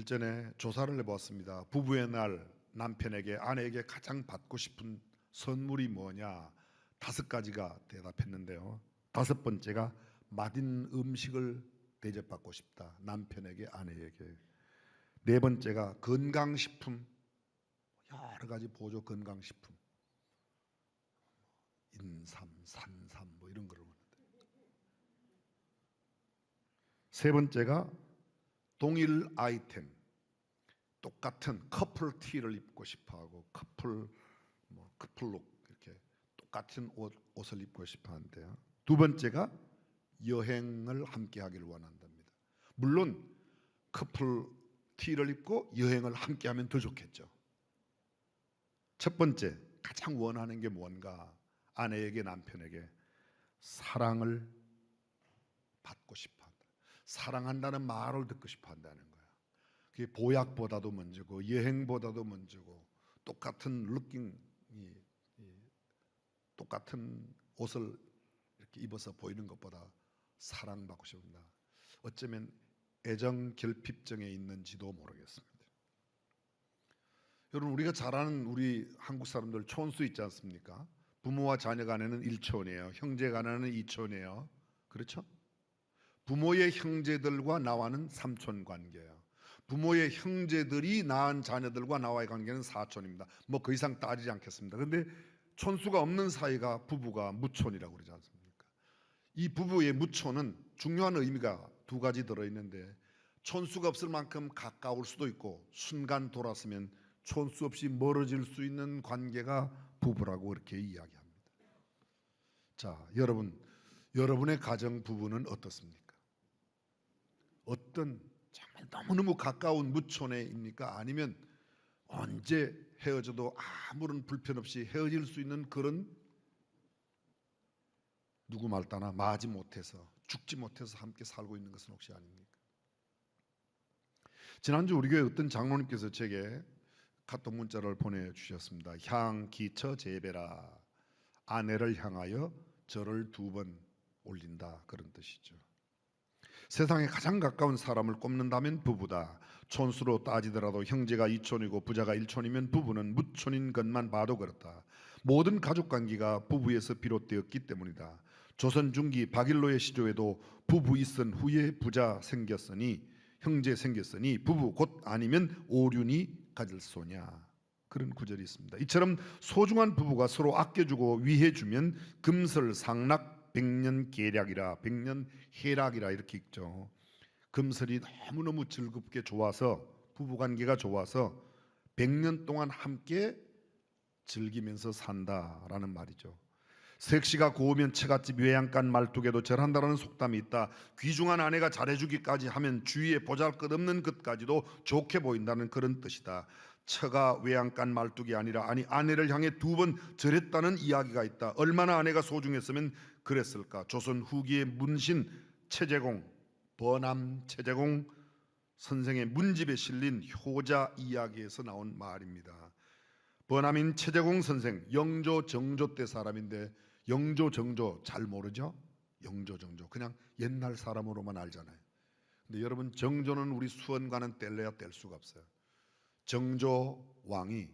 전에 조사를 해보았습니다. 부부의 날 남편에게 아내에게 가장 받고 싶은 선물이 뭐냐 5가지가 대답했는데요. 5번째가 맛있는 음식을 대접받고 싶다. 남편에게 아내에게. 4번째가 건강식품, 여러 가지 보조 건강식품, 인삼, 산삼 뭐 이런 거를 원한다. 3번째가 동일 아이템, 똑같은 커플 티를 입고 싶어하고 커플룩 이렇게 똑같은 옷을 입고 싶어하는데요. 2번째가 여행을 함께 하기를 원한답니다. 물론 커플 티를 입고 여행을 함께 하면 더 좋겠죠. 첫 번째, 가장 원하는 게 뭔가? 아내에게 남편에게 사랑을 받고 싶어 한다. 사랑한다는 말을 듣고 싶어 한다는 거야. 그게 보약보다도 먼저고 여행보다도 먼저고 똑같은 룩킹이 똑같은 옷을 이렇게 입어서 보이는 것보다 사랑받고 싶다. 어쩌면 애정 결핍증에 있는지도 모르겠습니다. 여러분, 우리가 잘 아는 우리 한국 사람들 촌수 있지 않습니까? 부모와 자녀 간에는 1촌이에요. 형제 간에는 2촌이에요. 그렇죠? 부모의 형제들과 나와는 3촌 관계예요. 부모의 형제들이 낳은 자녀들과 나와의 관계는 4촌입니다. 뭐 그 이상 따지지 않겠습니다. 그런데 촌수가 없는 사이가 부부가 무촌이라고 그러지 않습니까? 이 부부의 무촌은 중요한 의미가 2가지 들어있는데, 촌수가 없을 만큼 가까울 수도 있고 순간 돌아서면 촌수 없이 멀어질 수 있는 관계가 부부라고 이렇게 이야기합니다. 자, 여러분의 가정 부부는 어떻습니까? 어떤 정말 너무너무 가까운 무촌에입니까? 아니면 언제 헤어져도 아무런 불편 없이 헤어질 수 있는 그런 누구 말 따나 마지 못해서 죽지 못해서 함께 살고 있는 것은 혹시 아닙니까? 지난주 우리 교회 어떤 장로님께서 제게 카톡 문자를 보내주셨습니다. 향기처 재배라, 아내를 향하여 절을 2번 올린다, 그런 뜻이죠. 세상에 가장 가까운 사람을 꼽는다면 부부다. 촌수로 따지더라도 형제가 2촌이고 부자가 1촌이면 부부는 무촌인 것만 봐도 그렇다. 모든 가족관계가 부부에서 비롯되었기 때문이다. 조선 중기 박일로의 시조에도 부부 있은 후에 부자 생겼으니, 형제 생겼으니 부부 곧 아니면 오륜이 가질 소냐, 그런 구절이 있습니다. 이처럼 소중한 부부가 서로 아껴주고 위해주면 금설상락 백년계략이라, 백년해락이라 이렇게 읽죠. 금설이 너무너무 즐겁게 좋아서, 부부관계가 좋아서 100년 동안 함께 즐기면서 산다라는 말이죠. 색시가 고우면 처갓집 외양간 말뚝에도 절한다라는 속담이 있다. 귀중한 아내가 잘해주기까지 하면 주위에 보잘것없는 것까지도 좋게 보인다는 그런 뜻이다. 처가 외양간 말뚝이 아니라 아내를 향해 2번 절했다는 이야기가 있다. 얼마나 아내가 소중했으면 그랬을까. 조선 후기의 문신 최재공, 버남 최재공 선생의 문집에 실린 효자 이야기에서 나온 말입니다. 버남인 최재공 선생, 영조 정조 때 사람인데, 영조 정조 잘 모르죠? 영조 정조 그냥 옛날 사람으로만 알잖아요. 근데 여러분, 정조는 우리 수원과는 뗄래야 뗄 수가 없어요. 정조 왕이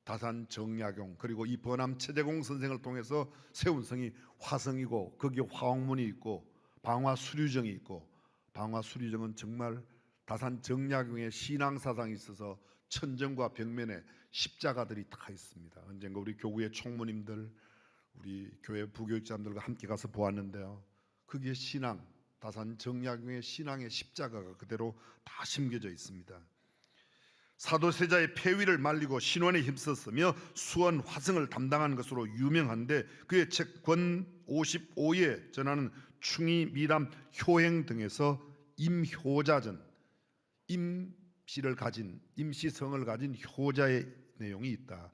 다산 정약용 그리고 이 버남 최재공 선생을 통해서 세운 성이 화성이고, 거기에 화옥문이 있고 방화수류정이 있고, 방화수류정은 정말 다산 정약용의 신앙사상이 있어서 천정과 벽면에 십자가들이 다 있습니다. 언젠가 우리 교구의 총무님들, 우리 교회 부교육자들과 함께 가서 보았는데요. 거기에 신앙, 다산 정약용의 신앙의 십자가가 그대로 다 심겨져 있습니다. 사도세자의 폐위를 말리고 신원에 힘썼으며 수원 화성을 담당한 것으로 유명한데, 그의 책 권 55에 전하는 충이, 미람, 효행 등에서 임효자전, 임시성을 가진 효자의 내용이 있다.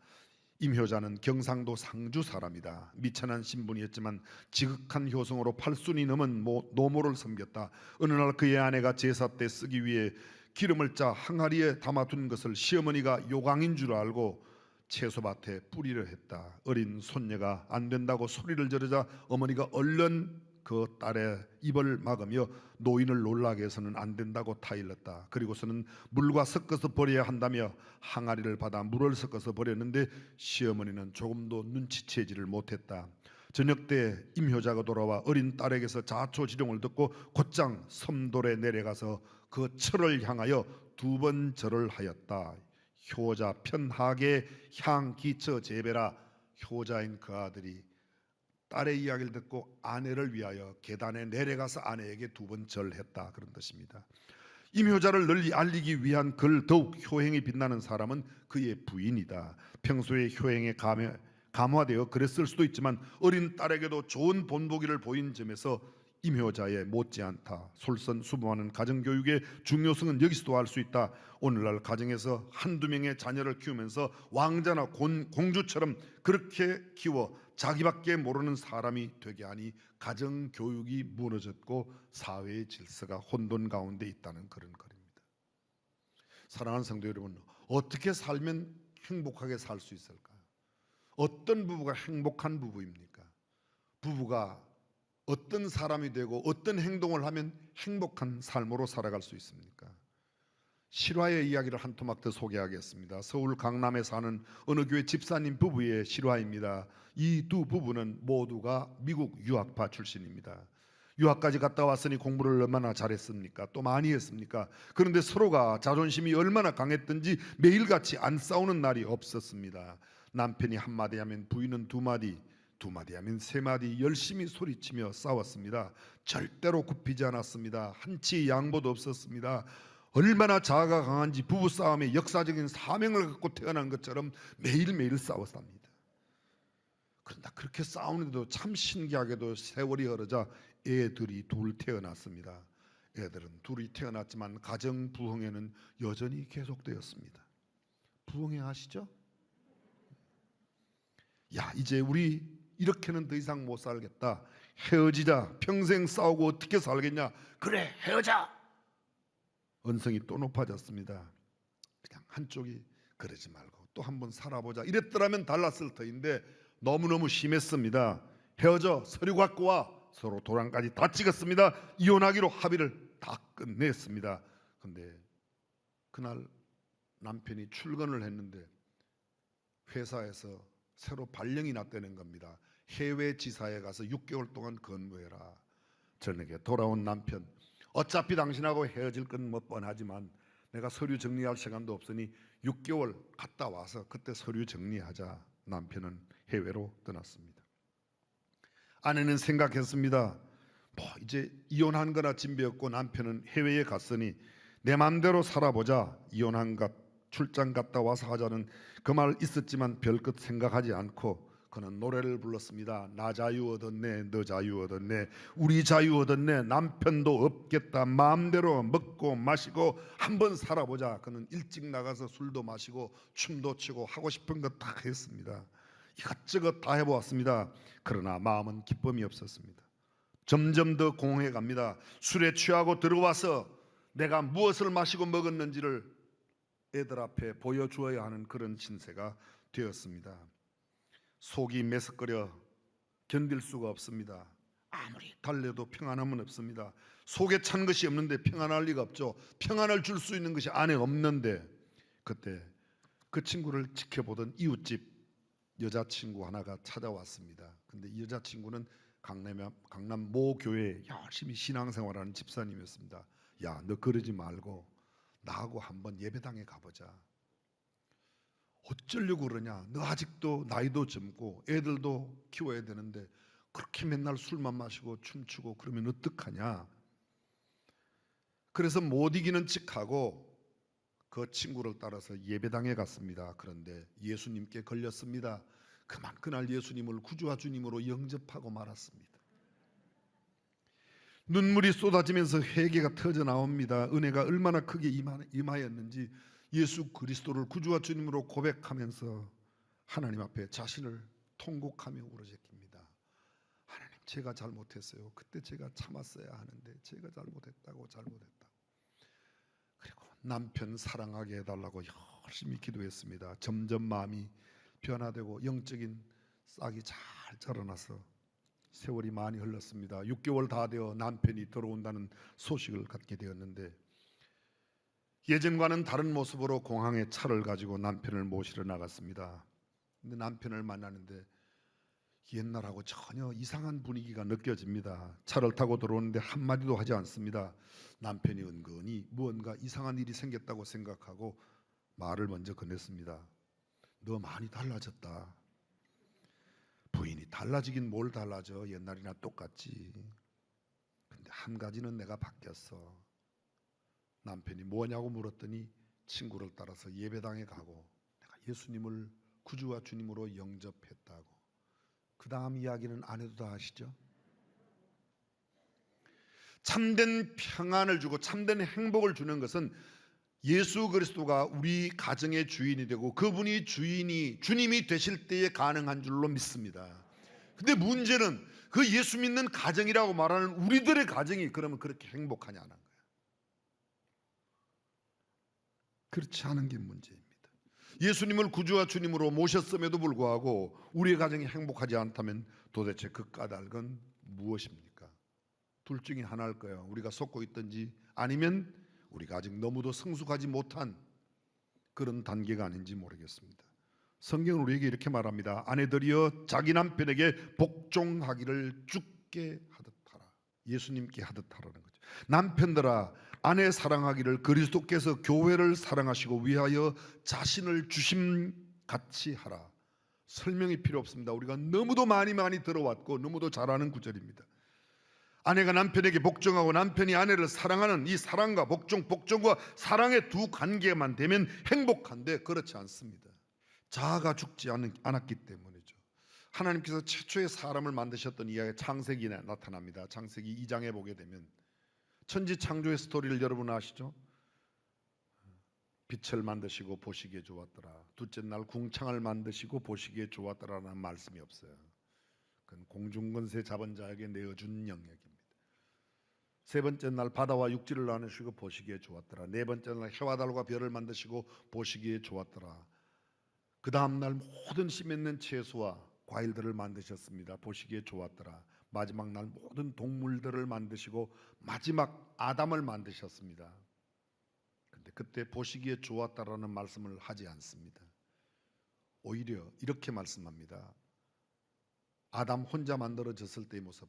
임효자는 경상도 상주 사람이다. 미천한 신분이었지만 지극한 효성으로 8순이 넘은 노모를 섬겼다. 어느 날 그의 아내가 제사 때 쓰기 위해 기름을 짜 항아리에 담아둔 것을 시어머니가 요강인 줄 알고 채소밭에 뿌리려 했다. 어린 손녀가 안 된다고 소리를 지르자 어머니가 얼른 그 딸의 입을 막으며 노인을 놀라게 해서는 안 된다고 타일렀다. 그리고서는 물과 섞어서 버려야 한다며 항아리를 받아 물을 섞어서 버렸는데 시어머니는 조금도 눈치채지를 못했다. 저녁 때 임효자가 돌아와 어린 딸에게서 자초지종을 듣고 곧장 섬돌에 내려가서 그 철을 향하여 2번 절을 하였다. 효자 편하게 향기처 제베라. 효자인 그 아들이 딸의 이야기를 듣고 아내를 위하여 계단에 내려가서 아내에게 2번 절했다, 그런 뜻입니다. 임효자를 널리 알리기 위한 글 더욱 효행이 빛나는 사람은 그의 부인이다. 평소에 효행에 감화되어 그랬을 수도 있지만 어린 딸에게도 좋은 본보기를 보인 점에서 임효자에 못지않다. 솔선수범하는 가정교육의 중요성은 여기서도 알 수 있다. 오늘날 가정에서 한두 명의 자녀를 키우면서 왕자나 공주처럼 그렇게 키워 자기밖에 모르는 사람이 되게 하니 가정교육이 무너졌고 사회의 질서가 혼돈 가운데 있다는 그런 글입니다. 사랑하는 성도 여러분, 어떻게 살면 행복하게 살 수 있을까요? 어떤 부부가 행복한 부부입니까? 부부가 어떤 사람이 되고 어떤 행동을 하면 행복한 삶으로 살아갈 수 있습니까? 실화의 이야기를 한 토막 더 소개하겠습니다. 서울 강남에 사는 어느 교회 집사님 부부의 실화입니다. 이 2부부는 모두가 미국 유학파 출신입니다. 유학까지 갔다 왔으니 공부를 얼마나 잘했습니까? 또 많이 했습니까? 그런데 서로가 자존심이 얼마나 강했던지 매일같이 안 싸우는 날이 없었습니다. 남편이 한마디 하면 부인은 두마디 하면 3마디 열심히 소리치며 싸웠습니다. 절대로 굽히지 않았습니다. 한치 양보도 없었습니다. 얼마나 자아가 강한지 부부싸움에 역사적인 사명을 갖고 태어난 것처럼 매일매일 싸웠답니다. 그런데 그렇게 싸우는데도 참 신기하게도 세월이 흐르자 애들이 2 태어났습니다. 애들은 2이 태어났지만 가정 부흥회는 여전히 계속되었습니다. 부흥회 아시죠? 야, 이제 우리 이렇게는 더 이상 못 살겠다. 헤어지자. 평생 싸우고 어떻게 살겠냐. 그래, 헤어져. 언성이 또 높아졌습니다. 그냥 한쪽이 그러지 말고 또 한번 살아보자 이랬더라면 달랐을 터인데 너무너무 심했습니다. 헤어져, 서류 갖고 와. 서로 도장까지 다 찍었습니다. 이혼하기로 합의를 다 끝냈습니다. 그런데 그날 남편이 출근을 했는데 회사에서 새로 발령이 났다는 겁니다. 해외 지사에 가서 6개월 동안 근무해라. 저녁에 돌아온 남편, 어차피 당신하고 헤어질 건 뭐 뻔하지만 내가 서류 정리할 시간도 없으니 6개월 갔다 와서 그때 서류 정리하자. 남편은 해외로 떠났습니다. 아내는 생각했습니다. 뭐 이제 이혼한 거나 짐비었고 남편은 해외에 갔으니 내 맘대로 살아보자. 이혼한 것 출장 갔다 와서 하자는 그 말 있었지만 별것 생각하지 않고 그는 노래를 불렀습니다. 나 자유 얻었네, 너 자유 얻었네, 우리 자유 얻었네. 남편도 없겠다. 마음대로 먹고 마시고 한번 살아보자. 그는 일찍 나가서 술도 마시고 춤도 추고 하고 싶은 것 다 했습니다. 이것저것 다 해보았습니다. 그러나 마음은 기쁨이 없었습니다. 점점 더 공허해 갑니다. 술에 취하고 들어와서 내가 무엇을 마시고 먹었는지를 애들 앞에 보여주어야 하는 그런 신세가 되었습니다. 속이 메석거려 견딜 수가 없습니다. 아무리 달래도 평안함은 없습니다. 속에 찬 것이 없는데 평안할 리가 없죠. 평안을 줄 수 있는 것이 안에 없는데 그때 그 친구를 지켜보던 이웃집 여자친구 하나가 찾아왔습니다. 근데 이 여자친구는 강남 모 교회에 열심히 신앙생활하는 집사님이었습니다. 야, 너 그러지 말고 나하고 한번 예배당에 가보자. 어쩌려고 그러냐. 너 아직도 나이도 젊고 애들도 키워야 되는데 그렇게 맨날 술만 마시고 춤추고 그러면 어떡하냐. 그래서 못 이기는 척하고 그 친구를 따라서 예배당에 갔습니다. 그런데 예수님께 걸렸습니다. 그만 그날 예수님을 구주와 주님으로 영접하고 말았습니다. 눈물이 쏟아지면서 회개가 터져 나옵니다. 은혜가 얼마나 크게 임하였는지 예수 그리스도를 구주와 주님으로 고백하면서 하나님 앞에 자신을 통곡하며 울어제낍니다. 하나님, 제가 잘못했어요. 그때 제가 참았어야 하는데 제가 잘못했다고. 그리고 남편 사랑하게 해달라고 열심히 기도했습니다. 점점 마음이 변화되고 영적인 싹이 잘 자라나서 세월이 많이 흘렀습니다. 6개월 다 되어 남편이 들어온다는 소식을 갖게 되었는데 예전과는 다른 모습으로 공항에 차를 가지고 남편을 모시러 나갔습니다. 근데 남편을 만나는데 옛날하고 전혀 이상한 분위기가 느껴집니다. 차를 타고 들어오는데 한마디도 하지 않습니다. 남편이 은근히 무언가 이상한 일이 생겼다고 생각하고 말을 먼저 건넸습니다. 너 많이 달라졌다. 부인이 달라지긴 뭘 달라져, 옛날이나 똑같지. 근데 한 가지는 내가 바뀌었어. 남편이 뭐냐고 물었더니 친구를 따라서 예배당에 가고 내가 예수님을 구주와 주님으로 영접했다고. 그 다음 이야기는 안 해도 다 아시죠? 참된 평안을 주고 참된 행복을 주는 것은 예수 그리스도가 우리 가정의 주인이 되고 그분이 주님이 되실 때에 가능한 줄로 믿습니다. 근데 문제는 그 예수 믿는 가정이라고 말하는 우리들의 가정이 그러면 그렇게 행복하냐는 거예요. 그렇지 않은 게 문제입니다. 예수님을 구주와 주님으로 모셨음에도 불구하고 우리의 가정이 행복하지 않다면 도대체 그 까닭은 무엇입니까? 둘 중에 하나일 거예요. 우리가 속고 있든지 아니면 우리가 아직 너무도 성숙하지 못한 그런 단계가 아닌지 모르겠습니다. 성경은 우리에게 이렇게 말합니다. 아내들이여 자기 남편에게 복종하기를 주께 하듯 하라. 예수님께 하듯 하라는 거죠. 남편들아 아내 사랑하기를 그리스도께서 교회를 사랑하시고 위하여 자신을 주심같이 하라. 설명이 필요 없습니다. 우리가 너무도 많이 들어왔고 너무도 잘 아는 구절입니다. 아내가 남편에게 복종하고 남편이 아내를 사랑하는 이 사랑과 복종과 사랑의 두 관계만 되면 행복한데 그렇지 않습니다. 자아가 죽지 않았기 때문이죠. 하나님께서 최초의 사람을 만드셨던 이야기가 창세기에 나타납니다. 창세기 2장에 보게 되면 천지 창조의 스토리를 여러분 아시죠? 빛을 만드시고 보시기에 좋았더라. 둘째 날 궁창을 만드시고 보시기에 좋았더라라는 말씀이 없어요. 그건 공중권세 잡은 자에게 내어준 영역입니다. 세 번째 날 바다와 육지를 나누시고 보시기에 좋았더라. 네 번째 날 해와 달과 별을 만드시고 보시기에 좋았더라. 그 다음 날 모든 씨 맺는 채소와 과일들을 만드셨습니다. 보시기에 좋았더라. 마지막 날 모든 동물들을 만드시고 마지막 아담을 만드셨습니다. 근데 그때 보시기에 좋았다라는 말씀을 하지 않습니다. 오히려 이렇게 말씀합니다. 아담 혼자 만들어졌을 때의 모습,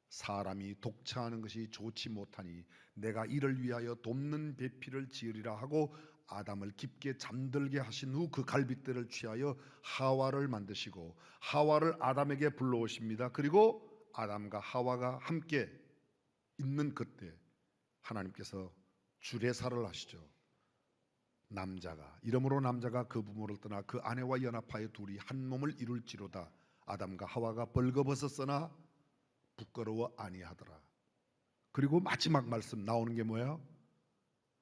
사람이 독차하는 것이 좋지 못하니 내가 이를 위하여 돕는 배필을 지으리라 하고 아담을 깊게 잠들게 하신 후 그 갈빗대를 취하여 하와를 만드시고 하와를 아담에게 불러오십니다. 그리고 아담과 하와가 함께 있는 그때 하나님께서 주례사를 하시죠. 이러므로 남자가 그 부모를 떠나 그 아내와 연합하여 둘이 한 몸을 이룰지로다. 아담과 하와가 벌거벗었으나 부끄러워 아니하더라. 그리고 마지막 말씀 나오는 게 뭐예요?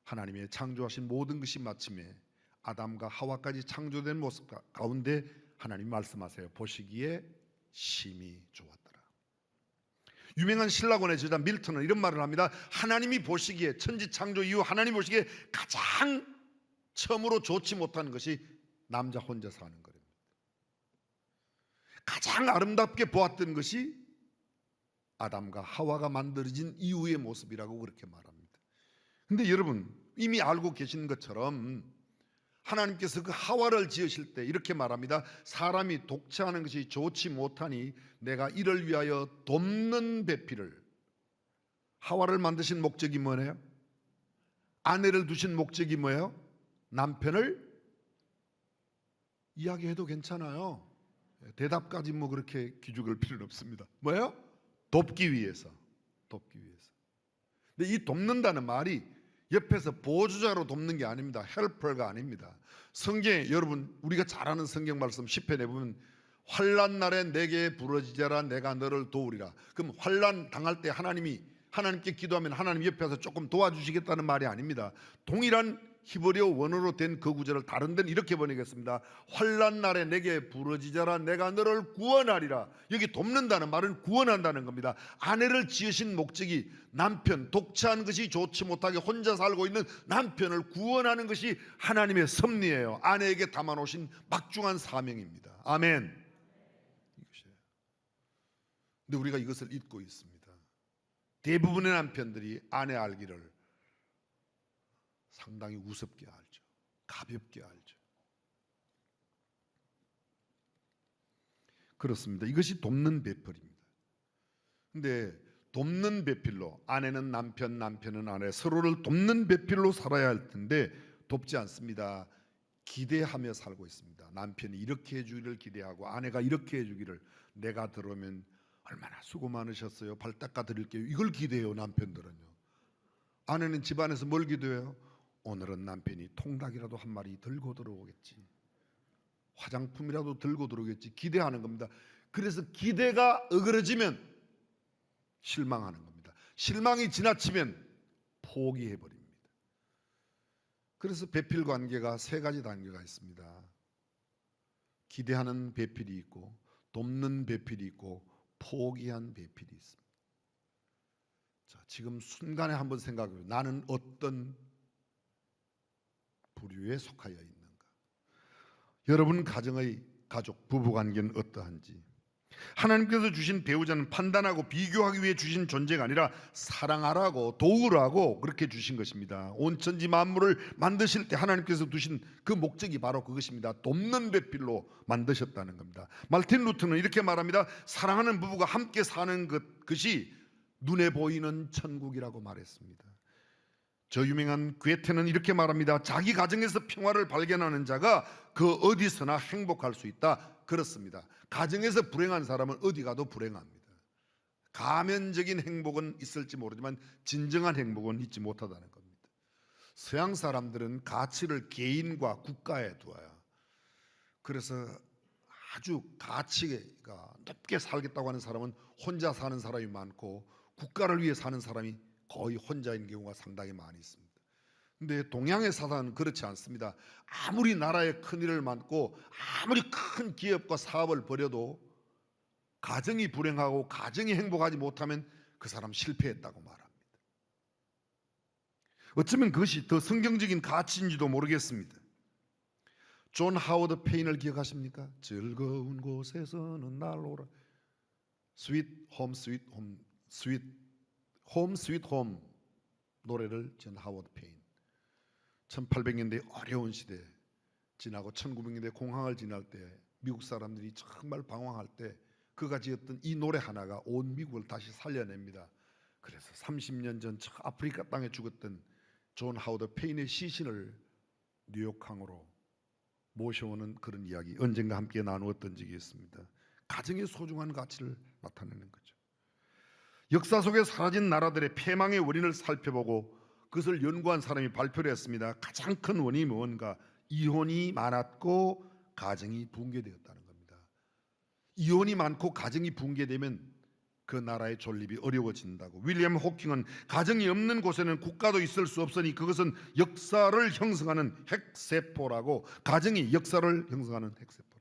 하나님의 창조하신 모든 것이 마침에 아담과 하와까지 창조된 모습 가운데 하나님 말씀하세요. 보시기에 심히 좋았더라. 유명한 신라권의 저자 밀턴은 이런 말을 합니다. 하나님이 보시기에 천지 창조 이후 하나님 보시기에 가장 처음으로 좋지 못한 것이 남자 혼자 사는 거랍니다. 가장 아름답게 보았던 것이 아담과 하와가 만들어진 이후의 모습이라고 그렇게 말합니다. 근데 여러분 이미 알고 계신 것처럼 하나님께서 그 하와를 지으실 때 이렇게 말합니다. 사람이 독차하는 것이 좋지 못하니 내가 이를 위하여 돕는 배필을. 하와를 만드신 목적이 뭐예요? 아내를 두신 목적이 뭐예요? 남편을 이야기해도 괜찮아요. 대답까지 뭐 그렇게 기죽을 필요는 없습니다. 뭐예요? 돕기 위해서. 근데 이 돕는다는 말이 옆에서 보조자로 돕는 게 아닙니다. 헬퍼가 아닙니다. 성경에 여러분 우리가 잘 아는 성경 말씀 10편에 보면 환난 날에 내게 부르짖어라 내가 너를 도우리라. 그럼 환난 당할 때 하나님께 기도하면 하나님 옆에서 조금 도와주시겠다는 말이 아닙니다. 동일한 히브리어 원어로 된 그 구절을 다른 데는 이렇게 번역했습니다. 환난 날에 내게 부르짖어라 내가 너를 구원하리라. 여기 돕는다는 말은 구원한다는 겁니다. 아내를 지으신 목적이 남편, 독차한 것이 좋지 못하게 혼자 살고 있는 남편을 구원하는 것이 하나님의 섭리예요. 아내에게 담아놓으신 막중한 사명입니다. 아멘. 이것이에요. 근데 우리가 이것을 잊고 있습니다. 대부분의 남편들이 아내 알기를 상당히 우습게 알죠. 가볍게 알죠. 그렇습니다. 이것이 돕는 배필입니다. 근데 돕는 배필로, 아내는 남편, 남편은 아내, 서로를 돕는 배필로 살아야 할 텐데 돕지 않습니다. 기대하며 살고 있습니다. 남편이 이렇게 해주기를 기대하고 아내가 이렇게 해주기를, 내가 들어오면 얼마나 수고 많으셨어요, 발 닦아 드릴게요, 이걸 기대해요. 남편들은요. 아내는 집안에서 뭘 기대해요? 오늘은 남편이 통닭이라도 한 마리 들고 들어오겠지, 화장품이라도 들고 들어오겠지, 기대하는 겁니다. 그래서 기대가 어그러지면 실망하는 겁니다. 실망이 지나치면 포기해버립니다. 그래서 배필 관계가 세 가지 단계가 있습니다. 기대하는 배필이 있고, 돕는 배필이 있고, 포기한 배필이 있습니다. 자, 지금 순간에 한번 생각해보세요. 나는 어떤 부류에 속하여 있는가? 여러분 가정의 가족, 부부관계는 어떠한지, 하나님께서 주신 배우자는 판단하고 비교하기 위해 주신 존재가 아니라 사랑하라고, 도우라고 그렇게 주신 것입니다. 온 천지 만물을 만드실 때 하나님께서 두신 그 목적이 바로 그것입니다. 돕는 배필로 만드셨다는 겁니다. 말틴 루터는 이렇게 말합니다. 사랑하는 부부가 함께 사는 것이 눈에 보이는 천국이라고 말했습니다. 저 유명한 괴테는 이렇게 말합니다. 자기 가정에서 평화를 발견하는 자가 그 어디서나 행복할 수 있다. 그렇습니다. 가정에서 불행한 사람은 어디 가도 불행합니다. 가면적인 행복은 있을지 모르지만 진정한 행복은 있지 못하다는 겁니다. 서양 사람들은 가치를 개인과 국가에 두어요. 그래서 아주 가치가 높게 살겠다고 하는 사람은 혼자 사는 사람이 많고, 국가를 위해 사는 사람이 거의 혼자인 경우가 상당히 많이 있습니다. 근데 동양의 사상은 그렇지 않습니다. 아무리 나라에 큰일을 맡고 아무리 큰 기업과 사업을 벌여도 가정이 불행하고 가정이 행복하지 못하면 그 사람 실패했다고 말합니다. 어쩌면 그것이 더 성경적인 가치인지도 모르겠습니다. 존 하워드 페인을 기억하십니까? 즐거운 곳에서는 날 오라. 스윗 홈 스윗 홈 스윗 홈 스윗 홈 노래를 존 하워드 페인, 1800년대 어려운 시대 지나고 1900년대 공황을 지날 때 미국 사람들이 정말 방황할 때 그가 지었던 이 노래 하나가 온 미국을 다시 살려냅니다. 그래서 30년 전 아프리카 땅에 죽었던 존 하워드 페인의 시신을 뉴욕항으로 모셔오는 그런 이야기, 언젠가 함께 나누었던 적이 있습니다. 가정의 소중한 가치를 나타내는 거죠. 역사 속에 사라진 나라들의 패망의 원인을 살펴보고 그것을 연구한 사람이 발표를 했습니다. 가장 큰 원인이 뭔가? 이혼이 많았고 가정이 붕괴되었다는 겁니다. 이혼이 많고 가정이 붕괴되면 그 나라의 존립이 어려워진다고. 윌리엄 호킹은 가정이 없는 곳에는 국가도 있을 수 없으니 그것은 역사를 형성하는 핵세포라고, 가정이 역사를 형성하는 핵세포.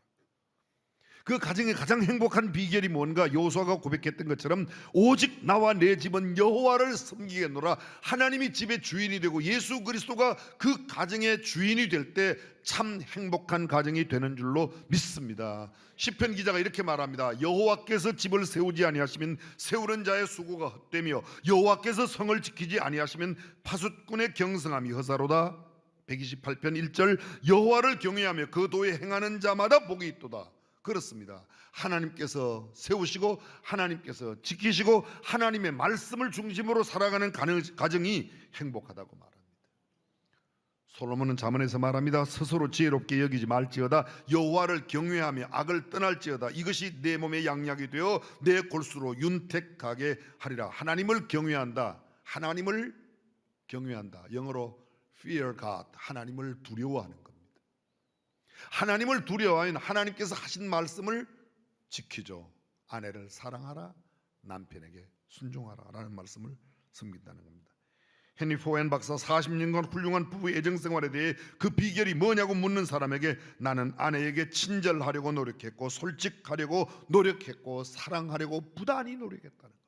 그 가정의 가장 행복한 비결이 뭔가? 여호수아가 고백했던 것처럼 오직 나와 내 집은 여호와를 섬기겠노라. 하나님이 집의 주인이 되고 예수 그리스도가 그 가정의 주인이 될 때 참 행복한 가정이 되는 줄로 믿습니다. 시편 기자가 이렇게 말합니다. 여호와께서 집을 세우지 아니하시면 세우는 자의 수고가 헛되며 여호와께서 성을 지키지 아니하시면 파수꾼의 경성함이 허사로다. 128편 1절, 여호와를 경외하며 그 도에 행하는 자마다 복이 있도다. 그렇습니다. 하나님께서 세우시고 하나님께서 지키시고 하나님의 말씀을 중심으로 살아가는 가정이 행복하다고 말합니다. 솔로몬은 잠언에서 말합니다. 스스로 지혜롭게 여기지 말지어다. 여호와를 경외하며 악을 떠날지어다. 이것이 내 몸의 양약이 되어 내 골수로 윤택하게 하리라. 하나님을 경외한다. 하나님을 경외한다. 영어로 fear God, 하나님을 두려워하는 겁니다. 하나님을 두려워하면 하나님께서 하신 말씀을 지키죠. 아내를 사랑하라, 남편에게 순종하라 라는 말씀을 섬긴다는 겁니다. 헨리 포엔 박사 40년간 훌륭한 부부의 애정생활에 대해 그 비결이 뭐냐고 묻는 사람에게 나는 아내에게 친절하려고 노력했고 솔직하려고 노력했고 사랑하려고 부단히 노력했다는 겁니다.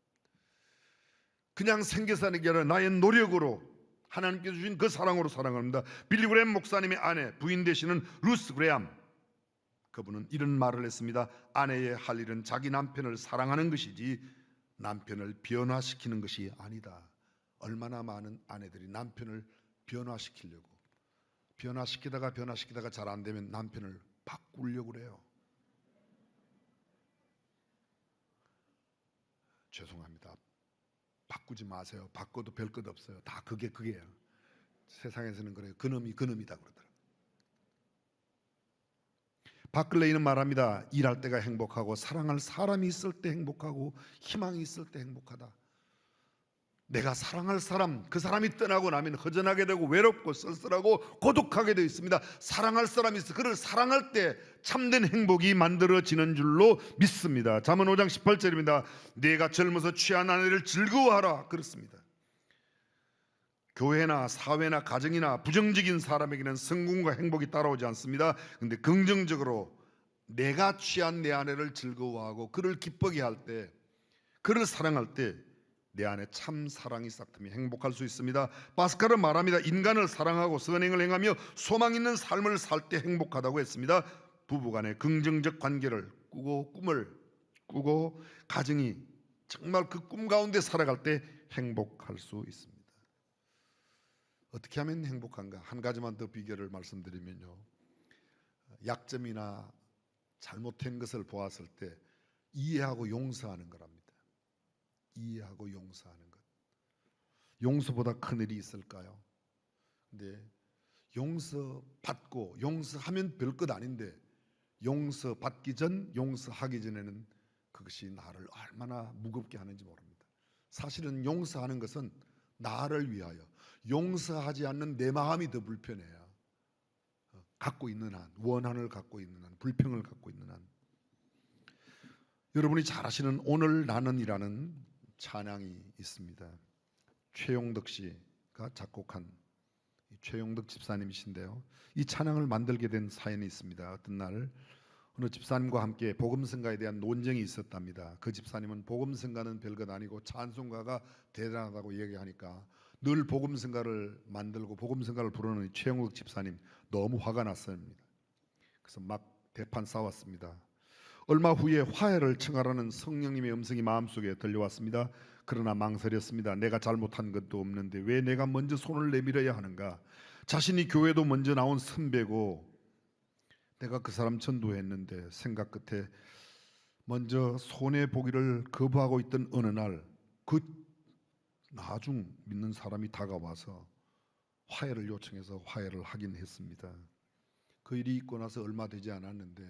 그냥 생겨서 하는 게 아니라 나의 노력으로, 하나님께서 주신 그 사랑으로 사랑합니다. 빌리 그레엄 목사님의 아내, 부인 되시는 루스 그레엄, 그분은 이런 말을 했습니다. 아내의 할 일은 자기 남편을 사랑하는 것이지 남편을 변화시키는 것이 아니다. 얼마나 많은 아내들이 남편을 변화시키다가 잘 안 되면 남편을 바꾸려고 그래요. 죄송합니다. 바꾸지 마세요. 바꿔도 별 것 없어요. 다 그게예요. 세상에서는 그래요. 그놈이 그놈이다 그러더라고요. 바클레이는 말합니다. 일할 때가 행복하고 사랑할 사람이 있을 때 행복하고 희망이 있을 때 행복하다. 내가 사랑할 사람, 그 사람이 떠나고 나면 허전하게 되고 외롭고 쓸쓸하고 고독하게 되어 있습니다. 사랑할 사람이 있어. 그를 사랑할 때 참된 행복이 만들어지는 줄로 믿습니다. 잠언 5장 18절입니다. 네가 젊어서 취한 아내를 즐거워하라. 그렇습니다. 교회나 사회나 가정이나 부정적인 사람에게는 성공과 행복이 따라오지 않습니다. 그런데 긍정적으로 내가 취한 내 아내를 즐거워하고 그를 기쁘게 할 때, 그를 사랑할 때 내 안에 참 사랑이 싹트며 행복할 수 있습니다. 파스칼은 말합니다. 인간을 사랑하고 선행을 행하며 소망 있는 삶을 살 때 행복하다고 했습니다. 부부간의 긍정적 관계를 꾸고 꿈을 꾸고 가정이 정말 그 꿈 가운데 살아갈 때 행복할 수 있습니다. 어떻게 하면 행복한가? 한 가지만 더 비결을 말씀드리면요, 약점이나 잘못된 것을 보았을 때 이해하고 용서하는 거랍니다. 이해하고 용서하는 것. 용서보다 큰 일이 있을까요? 근데 용서받고 용서하면 별것 아닌데 용서받기 전, 용서하기 전에는 그것이 나를 얼마나 무겁게 하는지 모릅니다. 사실은 용서하는 것은 나를 위하여, 용서하지 않는 내 마음이 더 불편해요. 갖고 있는 한, 원한을 갖고 있는 한, 불평을 갖고 있는 한. 여러분이 잘 아시는 오늘 나는이라는 찬양이 있습니다. 최용덕 씨가 작곡한 최용덕 집사님이신데요, 이 찬양을 만들게 된 사연이 있습니다. 어떤 날 어느 집사님과 함께 복음성가에 대한 논쟁이 있었답니다. 그 집사님은 복음성가는 별것 아니고 찬송가가 대단하다고 얘기하니까 늘 복음성가를 만들고 복음성가를 부르는 최용덕 집사님 너무 화가 났습니다. 그래서 막 대판 싸웠습니다. 얼마 후에 화해를 청하라는 성령님의 음성이 마음속에 들려왔습니다. 그러나 망설였습니다. 내가 잘못한 것도 없는데 왜 내가 먼저 손을 내밀어야 하는가? 자신이 교회도 먼저 나온 선배고 내가 그 사람 전도했는데 생각 끝에 먼저 손해보기를 거부하고 있던 어느 날 그 나중 믿는 사람이 다가와서 화해를 요청해서 화해를 하긴 했습니다. 그 일이 있고 나서 얼마 되지 않았는데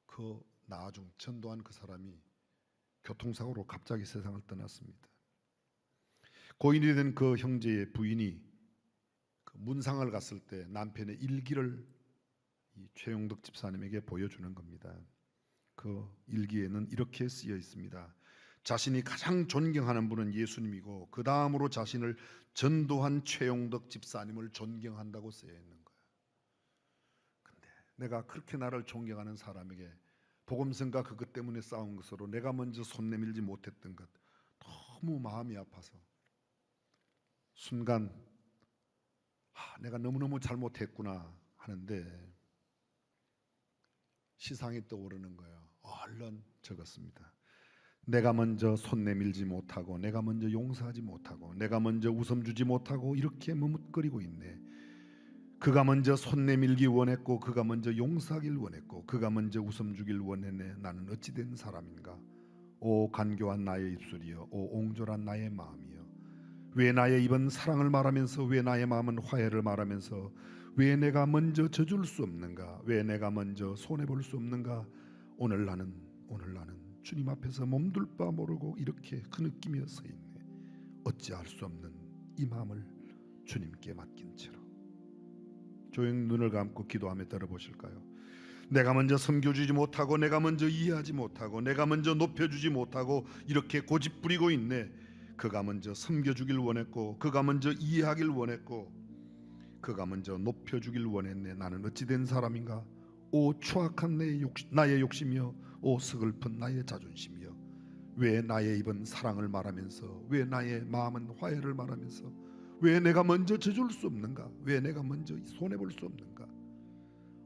그 나중 전도한 그 사람이 교통사고로 갑자기 세상을 떠났습니다. 고인이 된 그 형제의 부인이 그 문상을 갔을 때 남편의 일기를 이 최용덕 집사님에게 보여주는 겁니다. 그 일기에는 이렇게 쓰여 있습니다. 자신이 가장 존경하는 분은 예수님이고 그 다음으로 자신을 전도한 최용덕 집사님을 존경한다고 쓰여 있는 거예요. 근데 내가 그렇게 나를 존경하는 사람에게 복음성가 그것 때문에 싸운 것으로 내가 먼저 손 내밀지 못했던 것, 너무 마음이 아파서 순간 내가 너무너무 잘못했구나 하는데 시상이 떠오르는 거예요. 얼른 적었습니다. 내가 먼저 손 내밀지 못하고 내가 먼저 용서하지 못하고 내가 먼저 웃음 주지 못하고 이렇게 머뭇거리고 있네. 그가 먼저 손 내밀기 원했고 그가 먼저 용서하길 원했고 그가 먼저 웃음 주길 원했네. 나는 어찌 된 사람인가? 오 간교한 나의 입술이여, 오 옹졸한 나의 마음이여, 왜 나의 입은 사랑을 말하면서 왜 나의 마음은 화해를 말하면서 왜 내가 먼저 져줄 수 없는가? 왜 내가 먼저 손해볼 수 없는가? 오늘 나는 주님 앞에서 몸둘 바 모르고 이렇게 흐느끼며 서 있네. 어찌할 수 없는 이 마음을 주님께 맡긴 채로 조용히 눈을 감고 기도하며 들어보실까요? 내가 먼저 섬겨주지 못하고 내가 먼저 이해하지 못하고 내가 먼저 높여주지 못하고 이렇게 고집부리고 있네. 그가 먼저 섬겨주길 원했고 그가 먼저 이해하길 원했고 그가 먼저 높여주길 원했네. 나는 어찌 된 사람인가? 오 추악한 나의 욕심이여, 오 서글픈 나의 자존심이여, 왜 나의 입은 사랑을 말하면서 왜 나의 마음은 화해를 말하면서 왜 내가 먼저 져줄 수 없는가? 왜 내가 먼저 손해볼 수 없는가?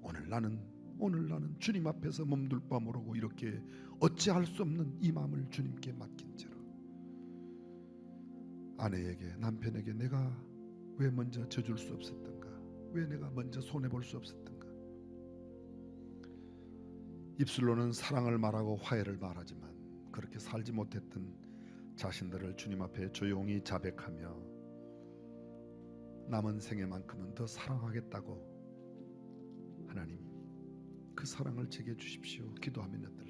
오늘 나는 오늘 나는 주님 앞에서 몸둘 바 모르고 이렇게 어찌할 수 없는 이 마음을 주님께 맡긴 채로 아내에게, 남편에게 내가 왜 먼저 져줄 수 없었던가, 왜 내가 먼저 손해볼 수 없었던가. 입술로는 사랑을 말하고 화해를 말하지만 그렇게 살지 못했던 자신들을 주님 앞에 조용히 자백하며 남은 생애만큼은 더 사랑하겠다고, 하나님 그 사랑을 제게 주십시오 기도하면 어떨까?